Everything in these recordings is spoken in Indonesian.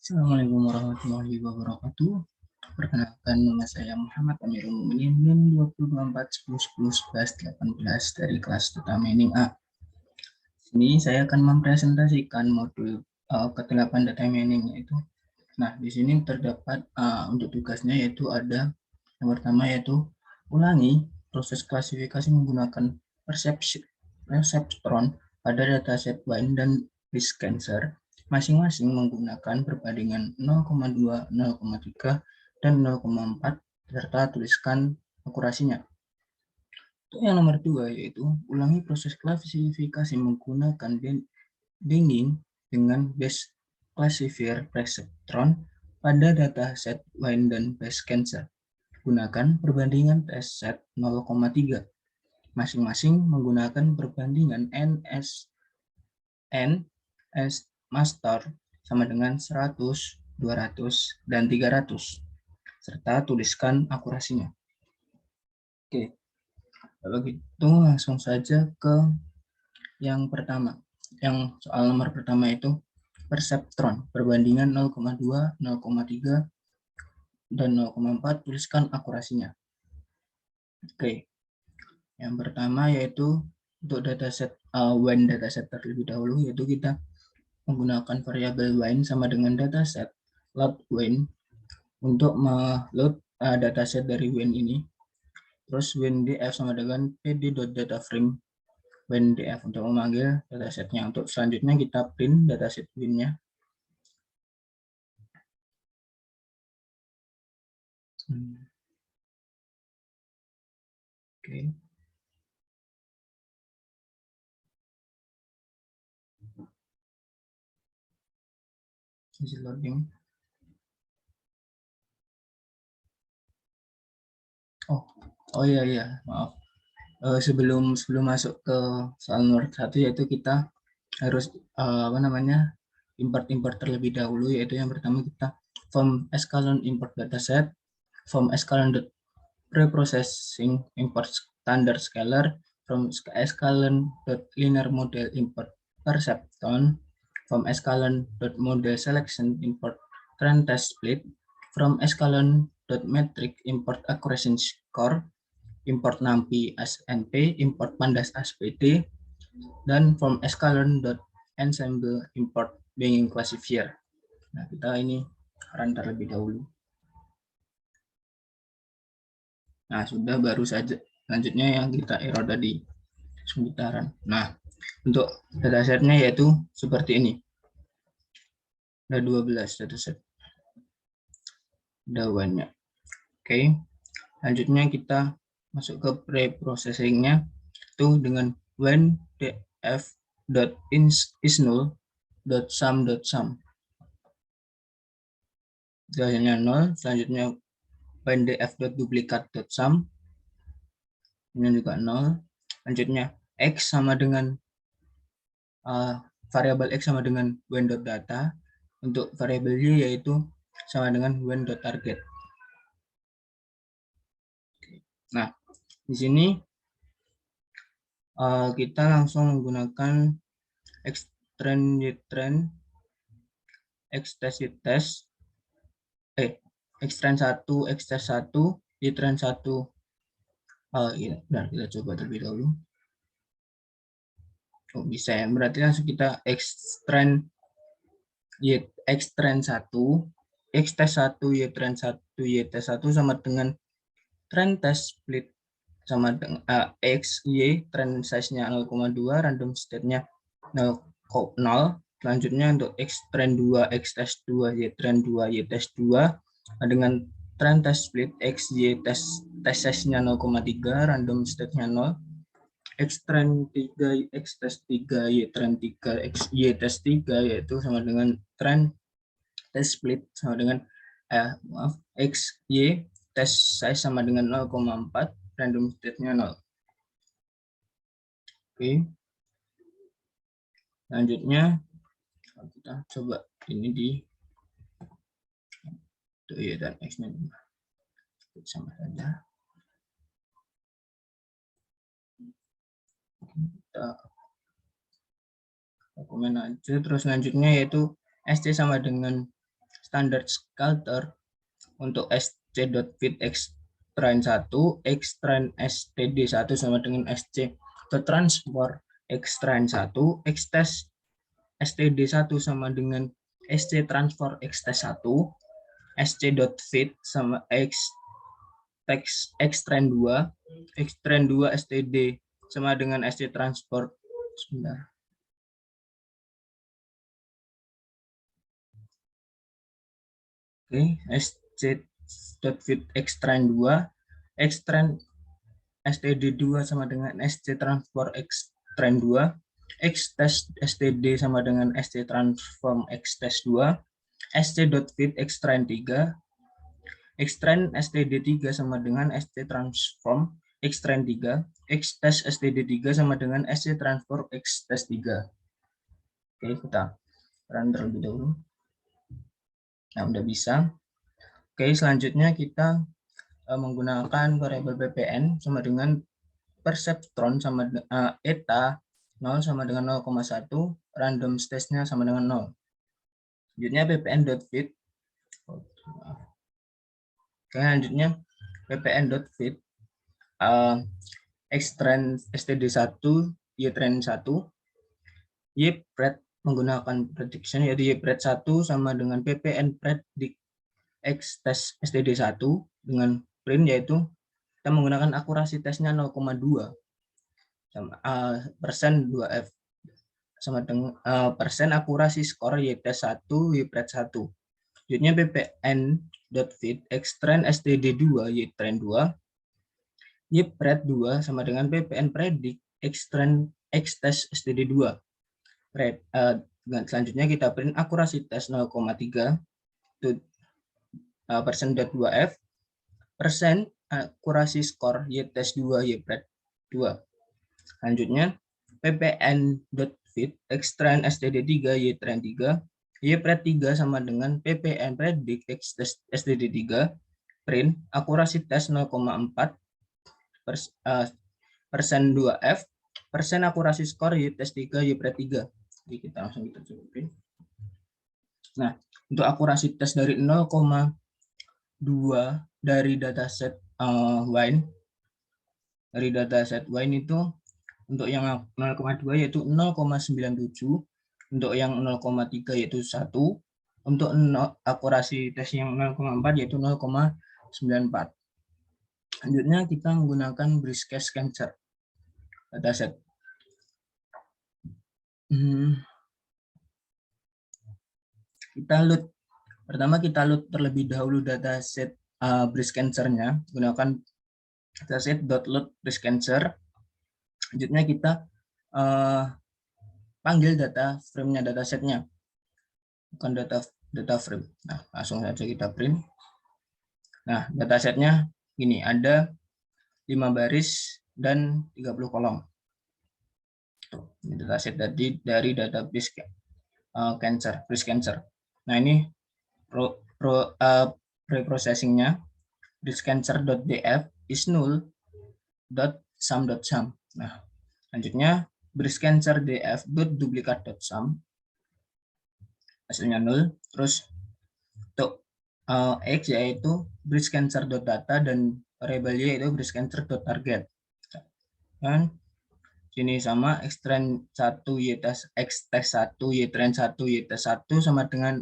Assalamualaikum warahmatullahi wabarakatuh. Perkenalkan, nama saya Muhammad Amirul Mukminin, NIM 2024-10-10-11-18 dari kelas Data Mining A. Ini saya akan mempresentasikan modul ke-8 Data Mining, yaitu. Nah, di sini terdapat untuk tugasnya yaitu ada yang pertama yaitu ulangi proses klasifikasi menggunakan perseptron pada dataset wine dan breast cancer masing-masing menggunakan perbandingan 0,2, 0,3, dan 0,4 serta tuliskan akurasinya. Untuk yang nomor 2 yaitu ulangi proses klasifikasi menggunakan binding dengan base classifier perseptron pada dataset wine dan breast cancer. Gunakan perbandingan test set 0,3. Masing-masing menggunakan perbandingan N master sama dengan 100, 200, dan 300, serta tuliskan akurasinya. Oke, kalau gitu langsung saja ke yang pertama. Yang soal nomor pertama itu perseptron, perbandingan 0,2, 0,3, dan 0,4, tuliskan akurasinya. Oke, yang pertama yaitu untuk dataset wine dataset terlebih dahulu, yaitu kita menggunakan variabel wine sama dengan dataset load wine untuk meload dataset dari wine ini. Terus wine df sama dengan pd.dataframe wine df untuk memanggil datasetnya. Untuk selanjutnya kita print dataset wine-nya. Oke. Masih loading. Oh iya, maaf. Sebelum masuk ke soal nomor 1 yaitu kita harus import terlebih dahulu, yaitu yang pertama kita from escalon import dataset, from escalon preprocessing import standard scalar, from escalon linear model import perceptron, from escalon model selection import trend test split, from escalon metric import accuracy score, import NumPy SNP, import Pandas SPD, dan from escalon.ensemble import Banging classifier. Nah, kita ini run terlebih dahulu. Nah, sudah, baru saja. Selanjutnya yang kita error tadi, semutaran. Nah, untuk datasetnya yaitu seperti ini. Ada 12 dataset dawannya. Oke, selanjutnya kita masuk ke pre-processingnya itu dengan when df.isnull.sum. Hasilnya 0. Selanjutnya when df.duplicat.sum, ini juga 0. Selanjutnya x sama dengan variabel x sama dengan when.data. Untuk variabel y yaitu sama dengan when.target. Nah, di sini kita langsung menggunakan xtrend ytrend xtest xtrend 1 xtest 1 ytrend 1. Iya, nah kita coba terlebih dahulu. Oh, bisa ya, berarti langsung kita xtrend 1 xtest 1 ytrend 1 ytest 1 sama dengan trend test split sama dengan x y trend size-nya 0,2, random state-nya 0. Selanjutnya untuk x trend 2 x test 2 y trend 2 y test 2 dengan trend test split x y test size-nya 0,3, random state-nya 0. X trend 3 x test 3 y trend 3 x y test 3 yaitu sama dengan trend test split sama dengan x y test size sama dengan 0,4, random state-nya 0. Oke. Selanjutnya kita coba ini di y dan x-nya sama saja. Kita dokumen aja. Terus selanjutnya yaitu SC sama dengan standard scatter untuk sc.fit xtrain 1, xtrain std1 sama dengan sc.transport xtrain 1, xtest std1 sama dengan sc.transport xtest1, sc.fit sama xtrain 2, xtrain 2 std sama dengan sc.transport. Sebentar. Oke, sc.fit xtrain 2, xtrain std2 sama dengan sc.transport xtrain 2, xtest std sama dengan sc.transform xtest2, sc.fit xtrain 3, xtrain std3 sama dengan sc.transform xtrain 3, xtest std3 sama dengan sc.transform xtest3. Oke, kita run terlebih dahulu. Nah, udah bisa. Oke, selanjutnya kita menggunakan variabel ppn sama dengan perceptron sama eta 0 sama dengan 0,1, random stage-nya sama dengan 0. Selanjutnya ppn.fit. Oke, lanjutnya ppn.fit xtrain std1 ytrain 1 ypred menggunakan prediction yaitu ypred 1 sama dengan ppn predict xtest std1 dengan print yaitu kita menggunakan akurasi tesnya 0,2 sama persen 2f sama dengan persen akurasi skor ytest 1 ypred 1. Selanjutnya ppn.fit xtrain std2 ytrain 2 ypred 2 sama dengan ppn predict xtrain xtest std2. Selanjutnya kita print akurasi tes 0,3 itu persen .2f persen akurasi skor ytest 2 ypred 2. Selanjutnya ppn.fit xtrain std3 ytrain 3 ypred 3 sama dengan ppn predict xtest std3 print akurasi tes 0,4 persen 2f persen akurasi skor ytest 3 ypred 3. Jadi kita langsung kita coba print. Nah, untuk akurasi tes dari 0,2 dari dataset wine itu untuk yang 0,2 yaitu 0,97, untuk yang 0,3 yaitu 1, untuk akurasi tes yang 0,4 yaitu 0,94. Selanjutnya kita menggunakan Brisket Cancer dataset. Pertama kita load terlebih dahulu dataset breast cancer-nya gunakan dataset.load breast cancer. Selanjutnya kita panggil data frame-nya datasetnya, bukan data frame. Nah, langsung saja kita print. Nah, datasetnya ini ada 5 baris dan 30 kolom. Tuh, ini dataset dari data breast cancer. Nah, ini preprocessing-nya breastcancer.df is null.sum.sum. Nah, selanjutnya breastcancer.df.duplicate.sum hasilnya 0. Terus untuk x yaitu breastcancer.data dan variable y yaitu breastcancer.target. Dan sini sama xtrain 1 ytest 1 ytrain 1 ytest 1 sama dengan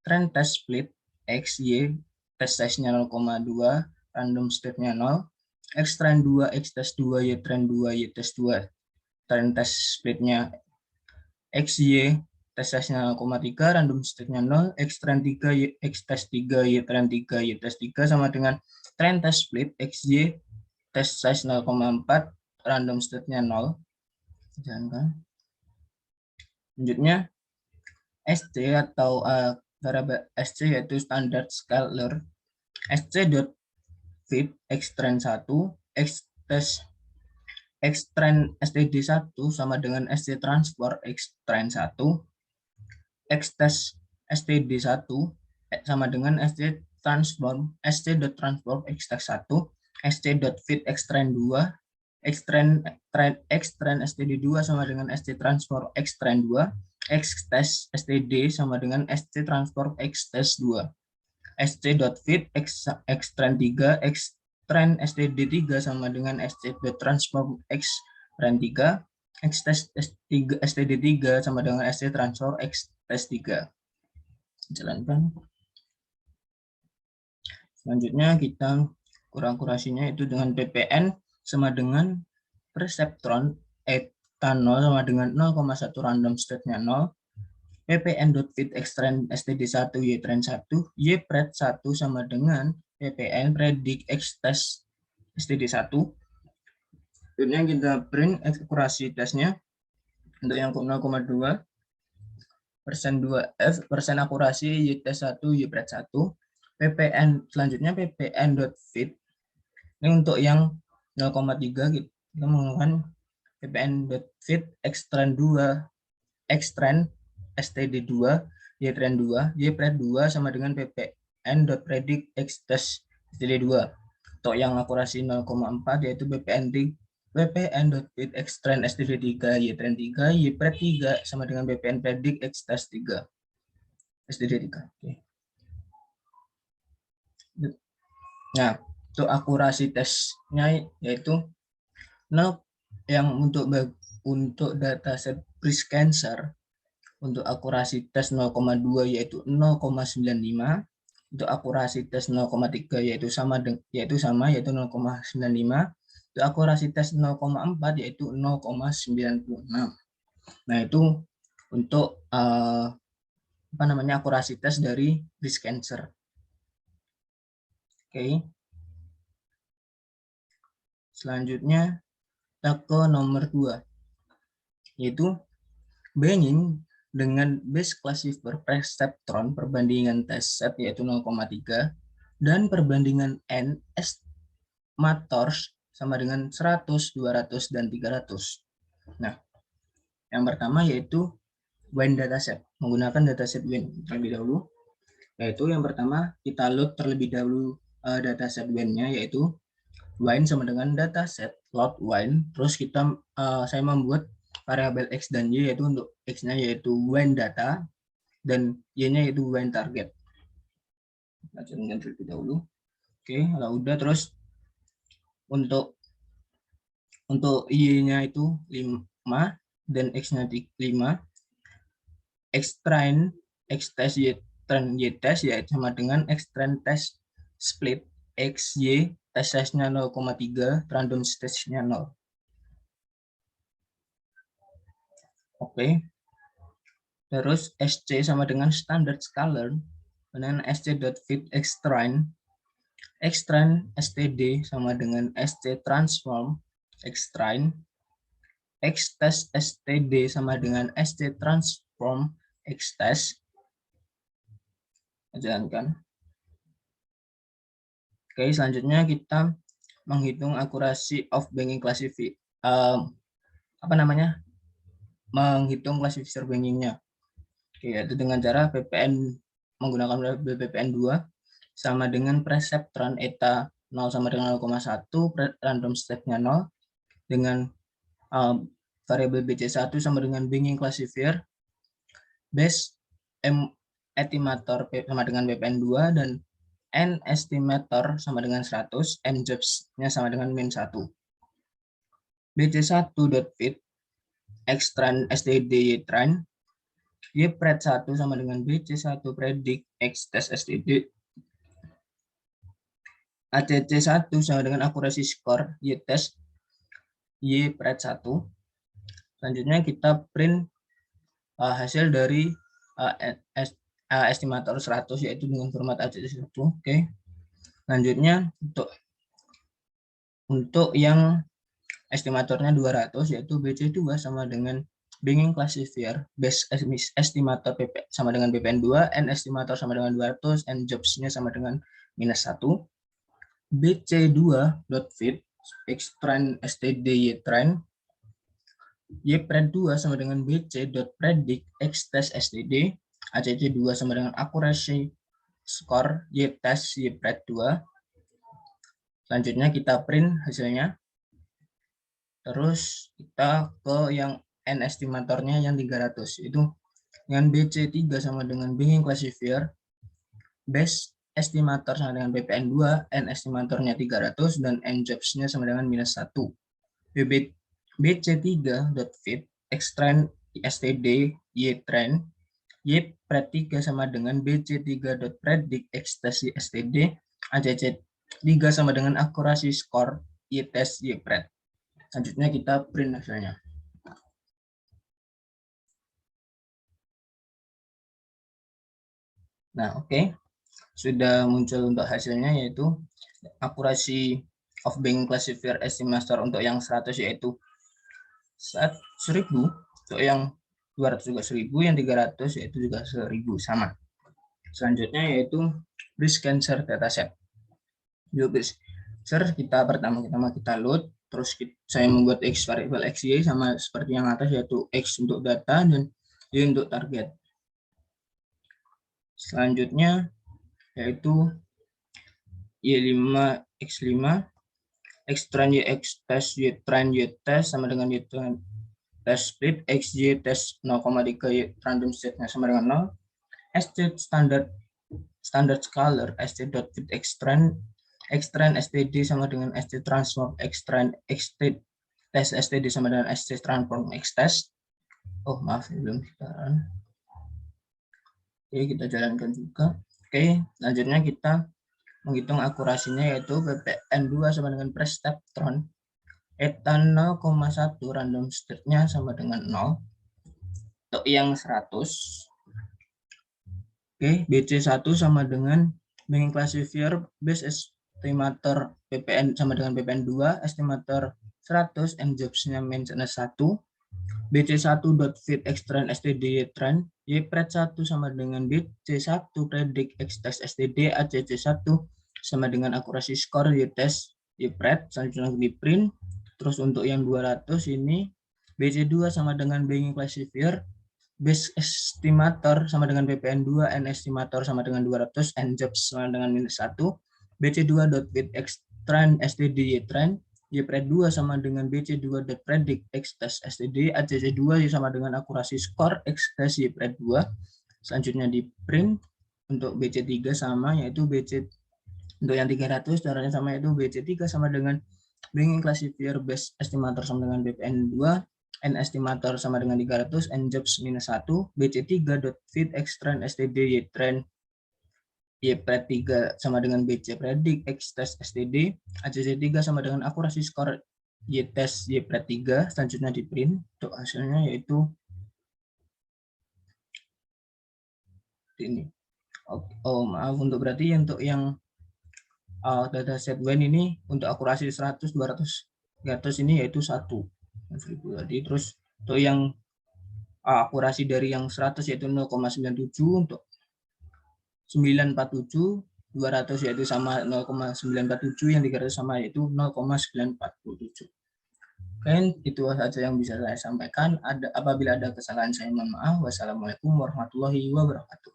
train test split x y test size-nya 0,2 random state-nya 0 xtrain 2 xtest 2 ytrain 2 ytest 2 train test split-nya x y test size-nya 0,3 random state-nya 0 xtrain 3 xtest 3 ytrain 3 ytest 3 sama dengan train test split x y test size 0,4 random state-nya 0. Jangan. Selanjutnya SC atau variabel SC yaitu standard scalar sc.fit xtrain 1 xtest xtrain std1 sama dengan sc transport xtrain 1 xtest std1 sama dengan sc transform sc.transform xtest 1 sc.fit xtrain 2 xtrain std2 sama dengan sc transform xtrain 2 X test std sama dengan SC transform X test 2. SC.fit X trend 3 X trend std 3 sama dengan SC.transform X trend 3 X test S3 std 3 sama dengan SC transform X test 3. Jalankan. Selanjutnya kita kurang-kurasinya itu dengan PPN sama dengan perseptron etanol sama dengan 0,1 random state-nya 0. PPN.fit X trend STD1 Y trend 1 Y pred 1 sama dengan PPN predik X test STD1. Kemudian kita print akurasi tesnya untuk yang 0,2 persen 2F persen akurasi Y test 1 Y pred 1. PPN selanjutnya PPN.fit ini untuk yang 0,3 kita menggunakan PPN.fit X trend 2 X trend STD2 Y trend 2 Y pred 2 sama dengan PPN.predict X test STD2. Untuk yang akurasi 0,4 yaitu PPN.fit X trend STD3 Y trend 3 Y pred 3 sama dengan PPN predict X test 3 STD3. Oke. Nah, untuk akurasi tesnya yaitu yang untuk dataset breast cancer untuk akurasi tes 0,2 yaitu 0,95, untuk akurasi tes 0,3 yaitu sama yaitu 0,95, untuk akurasi tes 0,4 yaitu 0,96. Nah, itu untuk akurasi tes dari breast cancer. Oke. Selanjutnya kita ke nomor 2 yaitu Benning dengan base classifier perseptron perbandingan test set yaitu 0,3 dan perbandingan n estimators sama dengan 100, 200, dan 300. Nah, yang pertama yaitu Wayne dataset. Menggunakan dataset Wayne terlebih dahulu. Yaitu yang pertama kita load terlebih dahulu dataset Wayne-nya yaitu Wayne sama dengan dataset load Wayne. Terus saya membuat variabel X dan Y yaitu untuk X-nya yaitu Wayne data dan Y-nya yaitu Wayne target. Kita jalankan terlebih dahulu. Oke, kalau udah terus untuk Y-nya itu 5 dan X-nya 5. X trend X test Y trend Y test yaitu sama dengan X trend test split X Y test size-nya 0,3 random stage-nya 0. Oke. Terus SC sama dengan standard scalar dengan SC.fit X-trend STD sama dengan SC transform X-trend X-test STD sama dengan SC transform X-test. Jalankan. Oke, selanjutnya kita menghitung akurasi of banking classifier menghitung klasifikasi bankingnya. Yaitu dengan cara menggunakan BPPN 2 sama dengan perseptron eta 0 sama dengan 0,1, random state-nya 0 dengan variabel BC1 sama dengan banking classifier, base estimator sama dengan BPN 2 dan n estimator sama dengan 100, n jobs-nya sama dengan min 1. BC1.fit X trend STD Y trend Y pred 1 sama dengan BC1 predict X test STD ACC1 sama dengan akurasi skor Y test Y pred 1. Selanjutnya kita print hasil dari estimator 100 yaitu dengan format ACC1. Oke. Selanjutnya untuk yang estimatornya 200 yaitu BC2 sama dengan banking classifier base estimator PP sama dengan BPN2, n estimator sama dengan 200, n jobs-nya sama dengan minus 1. BC2.fit X trend STD Y trend Y pred 2 sama dengan BC.predict X test STD ACC2 sama dengan akurasi skor Y test Y pred 2. Selanjutnya kita print hasilnya. Terus kita ke yang n estimatornya yang 300 itu dengan BC3 sama dengan Banking Classifier, base estimator sama dengan BPN2, N estimatornya 300, dan N jobs-nya sama dengan -1. BC3.fit, X-trend STD, Y-trend, Y-pred 3 sama dengan BC3.predict, X-test STD, ACC3 sama dengan akurasi skor, Y-test, Y-pred. Selanjutnya kita print hasilnya. Nah, oke. Sudah muncul untuk hasilnya, yaitu akurasi of banking classifier estimator untuk yang 100 yaitu 1000, untuk yang 200 juga 1000, yang 300 yaitu juga 1000, sama. Selanjutnya yaitu breast cancer dataset. Yuk breast cancer, pertama kita load, terus saya membuat X variable XY sama seperti yang atas, yaitu X untuk data dan Y untuk target. Selanjutnya yaitu Y5 X5, X-trend Y X-test Y trend Y test sama dengan Y trend test split, XY test 0,3 Y random state-nya sama dengan 0, ST standard scalar, ST.fit X-trend STD sama dengan ST transform X-trend XT test STD sama dengan ST transform X-test. Oh maaf, belum sekarang. Oke, kita jalankan juga. Oke, selanjutnya kita menghitung akurasinya, yaitu BPN2 sama dengan prestaptron, eta 0,1 random state-nya sama dengan 0 untuk yang 100. Oke, BC1 sama dengan banking classifier base estimator BPN sama dengan BPN2, estimator 100, and jobs-nya -1, BC1.fit X-trend STD trend, Y-pred 1 sama dengan BC1 predict X-test STD, ACC1 sama dengan akurasi skor Y-test Y-pred, selanjutnya di print. Terus untuk yang 200 ini BC2 sama dengan banking classifier, base estimator sama dengan BPN2, N estimator sama dengan 200, N jobs sama dengan -1, BC2.fit X-trend STD Y-trend, Y-pred 2 sama dengan BC2.predict X-test STD, ACC2 sama dengan akurasi skor X-test Y-pred 2. Selanjutnya di print. Untuk BC3 sama, yaitu BC untuk yang 300 caranya sama, yaitu BC3 sama dengan banking classifier base estimator sama dengan BPN2, N estimator sama dengan 300, N jobs -1, BC3.fit X-trend STD Y-trend Y-pred 3 sama dengan BC predict X-test STD, ACC3 sama dengan akurasi skor Y-test Y-pred 3. Selanjutnya di print. Untuk hasilnya yaitu ini. Oh maaf, untuk berarti untuk yang dataset WEN ini untuk akurasi 100, 200, 300 ini yaitu 1. Jadi terus untuk yang akurasi dari yang 100 yaitu 0,97, untuk 947, 200 yaitu sama 0,947, yang 300 sama yaitu 0,947. Dan itu saja yang bisa saya sampaikan. Apabila ada kesalahan, saya mohon maaf. Wassalamualaikum warahmatullahi wabarakatuh.